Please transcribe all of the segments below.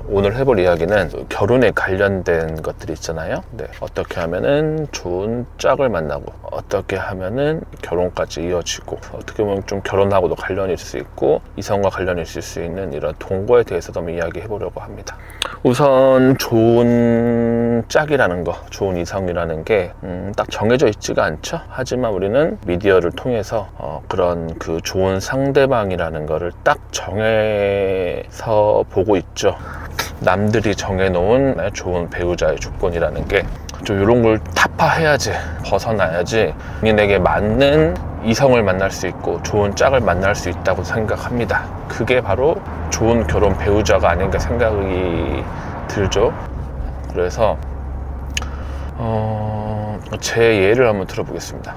오늘 해볼 이야기는 결혼에 관련된 것들이 있잖아요. 네, 어떻게 하면은 좋은 짝을 만나고, 어떻게 하면은 결혼까지 이어지고, 어떻게 보면 좀 결혼하고도 관련이 있을 수 있고 이성과 관련이 있을 수 있는 이런 동거에 대해서도 한번 이야기해 보려고 합니다. 우선 좋은 짝이라는 거, 좋은 이성이라는 게 딱 정해져 있지가 않죠. 하지만 우리는 미디어를 통해서 그런 그 좋은 상대방이라는 거를 딱 정해서 보고 있죠. 남들이 정해놓은 좋은 배우자의 조건이라는 게 좀 이런 걸 타파해야지, 벗어나야지 본인에게 맞는 이성을 만날 수 있고 좋은 짝을 만날 수 있다고 생각합니다. 그게 바로 좋은 결혼 배우자가 아닌가 생각이 들죠. 그래서 제 예를 한번 들어보겠습니다.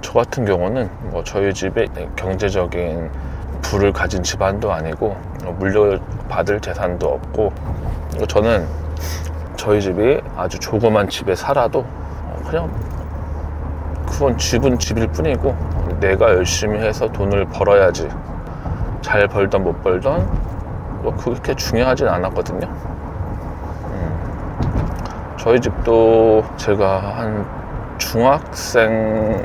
저 같은 경우는 저희 집에 경제적인 부를 가진 집안도 아니고 물려받을 재산도 없고, 저는 저희 집이 아주 조그만 집에 살아도 그냥 그건 집은 집일 뿐이고 내가 열심히 해서 돈을 벌어야지, 잘 벌던 못 벌던 그렇게 중요하진 않았거든요. 저희 집도 제가 한 중학생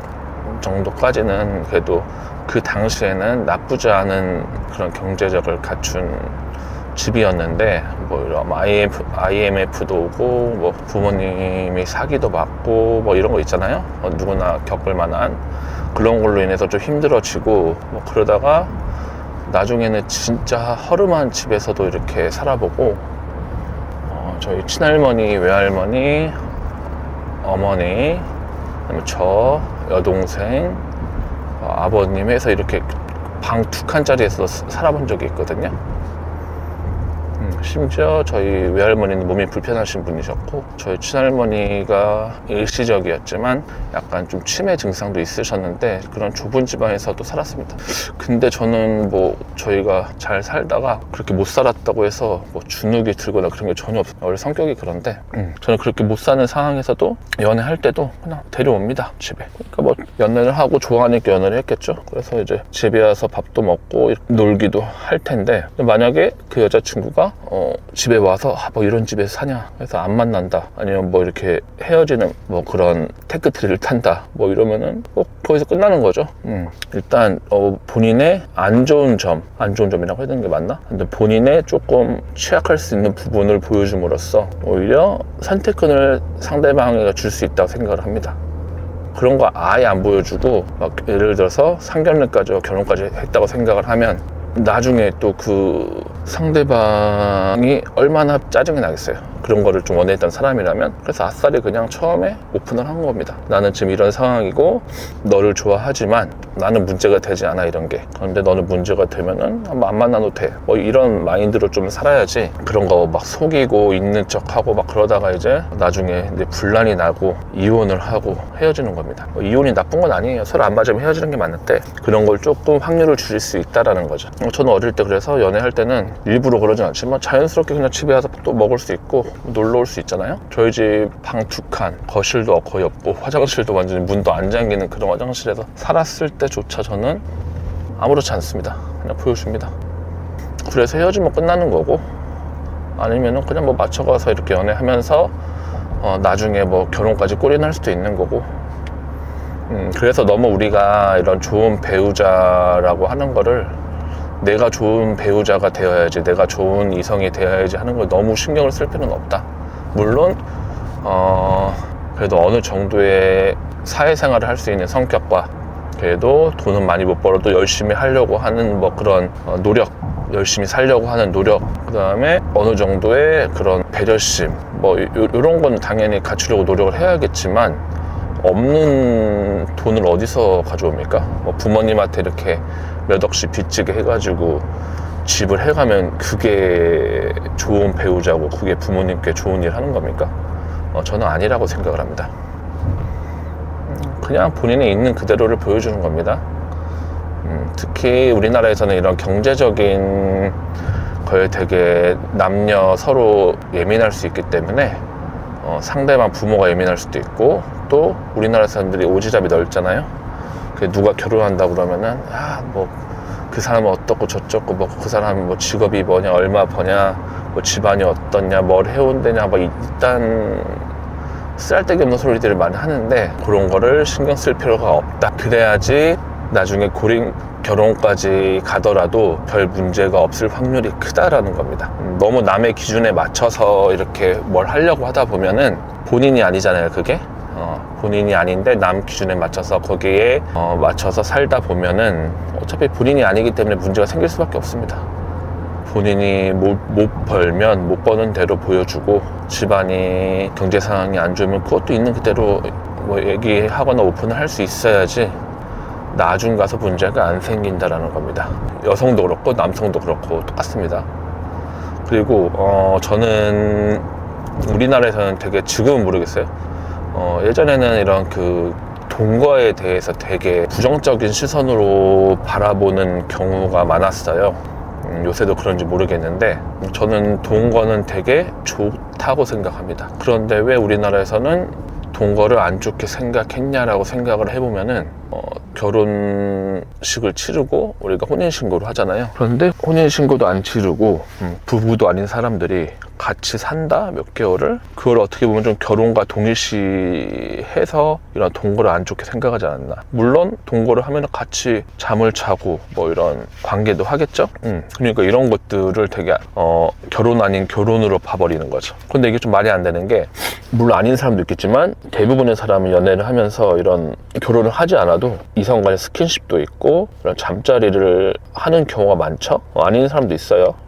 정도까지는 그래도 그 당시에는 나쁘지 않은 그런 경제력을 갖춘 집이었는데, 이런 IMF도 오고 부모님이 사기도 맞고 이런 거 있잖아요. 누구나 겪을 만한 그런 걸로 인해서 좀 힘들어지고 그러다가 나중에는 진짜 허름한 집에서도 이렇게 살아보고, 저희 친할머니, 외할머니, 어머니, 저 여동생, 아버님 해서 이렇게 방 2칸짜리에서 살아본 적이 있거든요. 심지어 저희 외할머니는 몸이 불편하신 분이셨고, 저희 친할머니가 일시적이었지만 약간 좀 치매 증상도 있으셨는데 그런 좁은 집안에서도 살았습니다. 근데 저는 저희가 잘 살다가 그렇게 못 살았다고 해서 주눅이 들거나 그런 게 전혀 없어요. 원래 성격이 그런데 저는 그렇게 못 사는 상황에서도 연애할 때도 그냥 데려옵니다, 집에. 그러니까 연애를 하고 좋아하니까 연애를 했겠죠. 그래서 이제 집에 와서 밥도 먹고 놀기도 할 텐데, 만약에 그 여자친구가 집에 와서 이런 집에 사냐 해서 안 만난다, 아니면 이렇게 헤어지는 그런 테크트리를 탄다 이러면은 거기서 끝나는 거죠. 일단 본인의 안 좋은 점이라고 해야 되는 게 맞나? 근데 본인의 조금 취약할 수 있는 부분을 보여줌으로써 오히려 선택권을 상대방에게 줄 수 있다고 생각을 합니다. 그런 거 아예 안 보여주고 예를 들어서 상견례까지 결혼까지 했다고 생각을 하면 나중에 또 그 상대방이 얼마나 짜증이 나겠어요. 그런 거를 좀 원했던 사람이라면. 그래서 아싸리 그냥 처음에 오픈을 한 겁니다. 나는 지금 이런 상황이고 너를 좋아하지만 나는 문제가 되지 않아, 이런 게. 그런데 너는 문제가 되면은 안 만나도 돼, 이런 마인드로 좀 살아야지, 그런 거 속이고 있는 척하고 그러다가 이제 나중에 이제 분란이 나고 이혼을 하고 헤어지는 겁니다. 이혼이 나쁜 건 아니에요. 서로 안 맞으면 헤어지는 게 맞는데 그런 걸 조금 확률을 줄일 수 있다라는 거죠. 저는 어릴 때 그래서 연애할 때는 일부러 그러진 않지만 자연스럽게 그냥 집에 와서 또 먹을 수 있고 놀러 올 수 있잖아요. 저희 집 방 2칸, 거실도 거의 없고 화장실도 완전히 문도 안 잠기는 그런 화장실에서 살았을 때조차 저는 아무렇지 않습니다. 그냥 보여줍니다. 그래서 헤어지면 끝나는 거고, 아니면은 그냥 맞춰가서 이렇게 연애하면서 나중에 결혼까지 꼴이날 수도 있는 거고. 그래서 너무 우리가 이런 좋은 배우자라고 하는 거를 내가 좋은 배우자가 되어야지, 내가 좋은 이성이 되어야지 하는 걸 너무 신경을 쓸 필요는 없다. 물론 그래도 어느 정도의 사회생활을 할 수 있는 성격과, 그래도 돈은 많이 못 벌어도 열심히 하려고 하는 그런 노력, 열심히 살려고 하는 노력, 그 다음에 어느 정도의 그런 배려심, 이런 건 당연히 갖추려고 노력을 해야겠지만, 없는 돈을 어디서 가져옵니까? 부모님한테 이렇게 몇 억씩 빚지게 해가지고 집을 해가면 그게 좋은 배우자고 그게 부모님께 좋은 일 하는 겁니까? 저는 아니라고 생각을 합니다. 그냥 본인이 있는 그대로를 보여주는 겁니다. 특히 우리나라에서는 이런 경제적인 거에 되게 남녀 서로 예민할 수 있기 때문에 상대방 부모가 예민할 수도 있고, 또 우리나라 사람들이 오지랖이 넓잖아요. 누가 결혼한다 그러면은 그 사람은 어떻고 저쩌고 뭐 그 사람이 뭐 직업이 뭐냐, 얼마 버냐, 뭐 집안이 어떻냐, 뭘 해온대냐, 뭐 일단 쓸데기 없는 소리들을 많이 하는데 그런 거를 신경 쓸 필요가 없다. 그래야지 나중에 결혼까지 가더라도 별 문제가 없을 확률이 크다라는 겁니다. 너무 남의 기준에 맞춰서 이렇게 뭘 하려고 하다 보면은 본인이 아니잖아요, 그게. 본인이 아닌데 남 기준에 맞춰서 거기에 맞춰서 살다 보면은 어차피 본인이 아니기 때문에 문제가 생길 수밖에 없습니다. 본인이 못 벌면 못 버는 대로 보여주고 집안이 경제 상황이 안 좋으면 그것도 있는 그대로 뭐 얘기하거나 오픈을 할 수 있어야지 나중 가서 문제가 안 생긴다라는 겁니다. 여성도 그렇고 남성도 그렇고 똑같습니다. 그리고 저는 우리나라에서는 되게, 지금은 모르겠어요. 예전에는 이런 그 동거에 대해서 되게 부정적인 시선으로 바라보는 경우가 많았어요. 요새도 그런지 모르겠는데 저는 동거는 되게 좋다고 생각합니다. 그런데 왜 우리나라에서는 동거를 안 좋게 생각했냐라고 생각을 해보면은 결혼식을 치르고 우리가 혼인신고를 하잖아요. 그런데 혼인신고도 안 치르고 부부도 아닌 사람들이 같이 산다? 몇 개월을? 그걸 어떻게 보면 좀 결혼과 동일시해서 이런 동거를 안 좋게 생각하지 않았나. 물론 동거를 하면 같이 잠을 자고 뭐 이런 관계도 하겠죠? 그러니까 이런 것들을 되게 결혼 아닌 결혼으로 봐버리는 거죠. 근데 이게 좀 말이 안 되는 게, 물론 아닌 사람도 있겠지만 대부분의 사람은 연애를 하면서 이런 결혼을 하지 않아도 이성 간의 스킨십도 있고 이런 잠자리를 하는 경우가 많죠. 아닌 사람도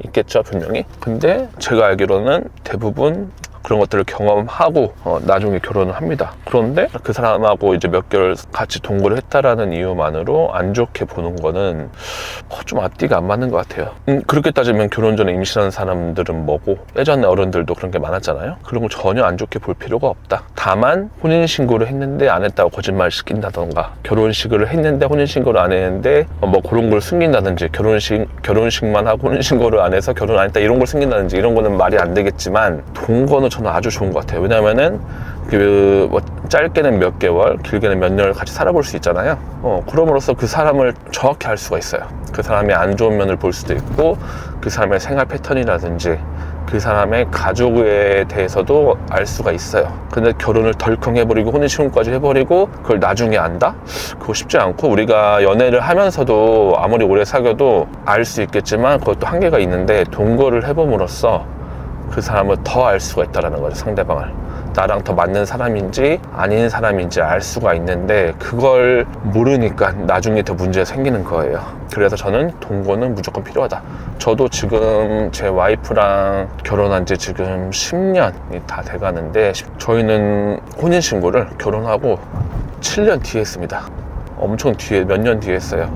있겠죠, 분명히. 근데 제가 알기로는 대부분 그런 것들을 경험하고 나중에 결혼을 합니다. 그런데 그 사람하고 이제 몇 개월 같이 동거를 했다라는 이유만으로 안 좋게 보는 거는 좀 앞뒤가 안 맞는 것 같아요. 그렇게 따지면 결혼 전에 임신한 사람들은 뭐고, 예전에 어른들도 그런 게 많았잖아요. 그런 거 전혀 안 좋게 볼 필요가 없다. 다만 혼인신고를 했는데 안 했다고 거짓말 시킨다던가, 결혼식을 했는데 혼인신고를 안 했는데 뭐 그런 걸 숨긴다든지, 결혼식만 하고 혼인신고를 안 해서 결혼 안 했다 이런 걸 숨긴다든지, 이런 거는 말이 안 되겠지만 동거는 저는 아주 좋은 것 같아요. 왜냐면은 뭐 짧게는 몇 개월, 길게는 몇 년을 같이 살아볼 수 있잖아요. 그럼으로써 그 사람을 정확히 알 수가 있어요. 그 사람의 안 좋은 면을 볼 수도 있고, 그 사람의 생활 패턴이라든지 그 사람의 가족에 대해서도 알 수가 있어요. 근데 결혼을 덜컹 해버리고 혼인신고까지 해버리고 그걸 나중에 안다? 그거 쉽지 않고, 우리가 연애를 하면서도 아무리 오래 사귀어도 알 수 있겠지만 그것도 한계가 있는데, 동거를 해봄으로써 그 사람을 더 알 수가 있다는 거죠. 상대방을 나랑 더 맞는 사람인지 아닌 사람인지 알 수가 있는데, 그걸 모르니까 나중에 더 문제가 생기는 거예요. 그래서 저는 동거는 무조건 필요하다. 저도 지금 제 와이프랑 결혼한 지 지금 10년이 다 돼가는데, 저희는 혼인신고를 결혼하고 7년 뒤에 했습니다. 엄청 뒤에, 몇 년 뒤에 했어요.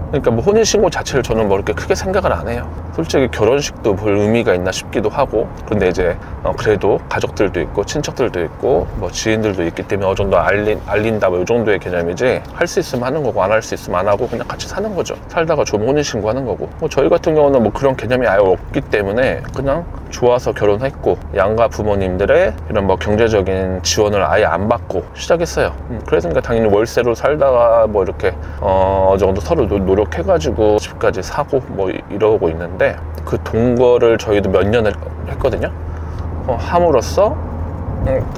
그러니까 뭐 혼인신고 자체를 저는 뭐 이렇게 크게 생각을 안 해요. 솔직히 결혼식도 볼 의미가 있나 싶기도 하고, 근데 이제 그래도 가족들도 있고 친척들도 있고 뭐 지인들도 있기 때문에 어느 정도 알린다 뭐 이 정도의 개념이지, 할 수 있으면 하는 거고 안 할 수 있으면 안 하고 그냥 같이 사는 거죠. 살다가 좀 혼인신고 하는 거고, 뭐 저희 같은 경우는 뭐 그런 개념이 아예 없기 때문에 그냥 좋아서 결혼했고, 양가 부모님들의 이런 뭐 경제적인 지원을 아예 안 받고 시작했어요. 그래서 그러니까 당연히 월세로 살다가 뭐 이렇게 어느 정도 서로 노력해가지고 집까지 사고 뭐 이러고 있는데, 그 동거를 저희도 몇 년을 했거든요. 함으로써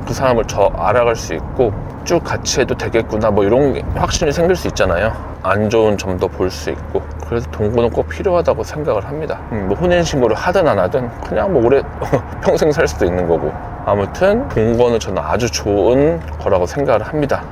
그 사람을 더 알아갈 수 있고 쭉 같이 해도 되겠구나 뭐 이런 게 확신이 생길 수 있잖아요. 안 좋은 점도 볼 수 있고, 그래서 동거는 꼭 필요하다고 생각을 합니다. 뭐 혼인신고를 하든 안 하든 그냥 뭐 오래 평생 살 수도 있는 거고, 아무튼 동거는 저는 아주 좋은 거라고 생각을 합니다.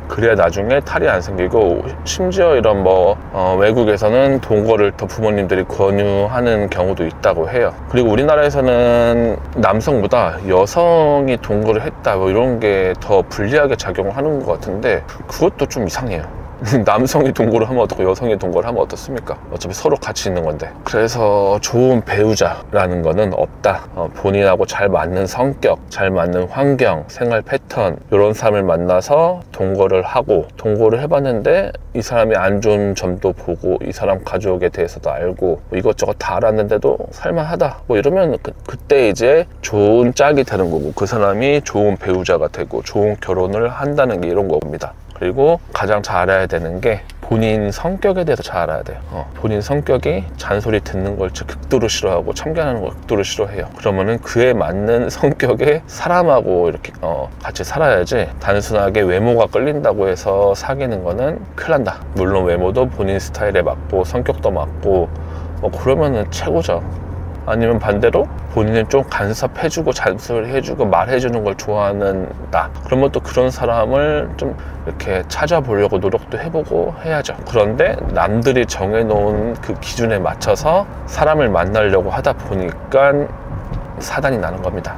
그래야 나중에 탈이 안 생기고, 심지어 이런 뭐 외국에서는 동거를 더 부모님들이 권유하는 경우도 있다고 해요. 그리고 우리나라에서는 남성보다 여성이 동거를 했다 뭐 이런 게 더 불리하게 작용을 하는 것 같은데, 그것도 좀 이상해요. 남성이 동거를 하면 어떻고 여성이 동거를 하면 어떻습니까? 어차피 서로 같이 있는 건데. 그래서 좋은 배우자라는 거는 없다. 본인하고 잘 맞는 성격, 잘 맞는 환경, 생활 패턴, 이런 사람을 만나서 동거를 하고, 동거를 해봤는데 이 사람이 안 좋은 점도 보고 이 사람 가족에 대해서도 알고 뭐 이것저것 다 알았는데도 살만하다 뭐 이러면 그때 이제 좋은 짝이 되는 거고, 그 사람이 좋은 배우자가 되고 좋은 결혼을 한다는 게 이런 겁니다. 그리고 가장 잘 알아야 되는 게 본인 성격에 대해서 잘 알아야 돼요. 본인 성격이 잔소리 듣는 걸 극도로 싫어하고 참견하는 걸 극도로 싫어해요. 그러면은 그에 맞는 성격의 사람하고 이렇게 같이 살아야지, 단순하게 외모가 끌린다고 해서 사귀는 거는 큰일 난다. 물론 외모도 본인 스타일에 맞고 성격도 맞고 그러면은 최고죠. 아니면 반대로 본인은 좀 간섭해주고 잔소리해주고 말해주는 걸 좋아하는다. 그러면 또 그런 사람을 좀 이렇게 찾아보려고 노력도 해보고 해야죠. 그런데 남들이 정해놓은 그 기준에 맞춰서 사람을 만나려고 하다 보니까 사단이 나는 겁니다.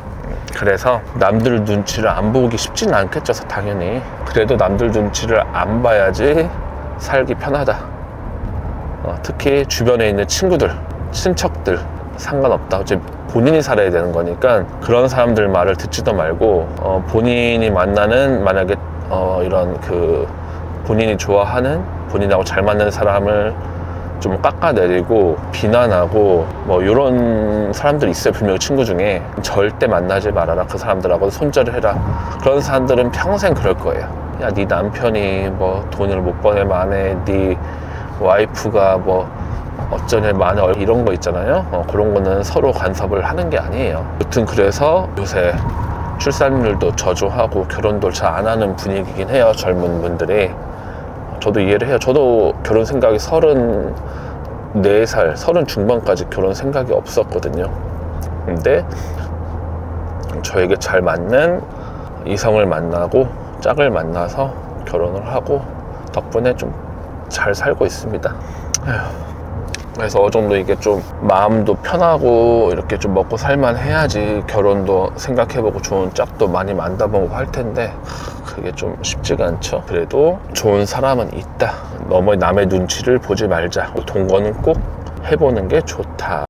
그래서 남들 눈치를 안 보기 쉽지는 않겠죠, 당연히. 그래도 남들 눈치를 안 봐야지 살기 편하다. 특히 주변에 있는 친구들, 친척들 상관없다. 어차피 본인이 살아야 되는 거니까 그런 사람들 말을 듣지도 말고 본인이 만나는, 만약에 이런 그 본인이 좋아하는, 본인하고 잘 맞는 사람을 좀 깎아내리고 비난하고 이런 사람들이 있어요. 분명히 친구 중에. 절대 만나지 말아라. 그 사람들하고 손절을 해라. 그런 사람들은 평생 그럴 거예요. 야, 네 남편이 돈을 못 버네 마네, 네 와이프가 어쩌네 마네, 이런 거 있잖아요. 그런 거는 서로 간섭을 하는 게 아니에요. 여튼 그래서 요새 출산율도 저조하고 결혼도 잘 안 하는 분위기긴 해요. 젊은 분들이. 저도 이해를 해요. 저도 결혼 생각이 34살, 30 중반까지 결혼 생각이 없었거든요. 근데 저에게 잘 맞는 이성을 만나고 짝을 만나서 결혼을 하고 덕분에 좀 잘 살고 있습니다. 그래서 어느 정도 이게 좀 마음도 편하고 이렇게 좀 먹고 살만 해야지 결혼도 생각해보고 좋은 짝도 많이 만나보고 할 텐데 그게 좀 쉽지가 않죠. 그래도 좋은 사람은 있다. 너무 남의 눈치를 보지 말자. 동거는 꼭 해보는 게 좋다.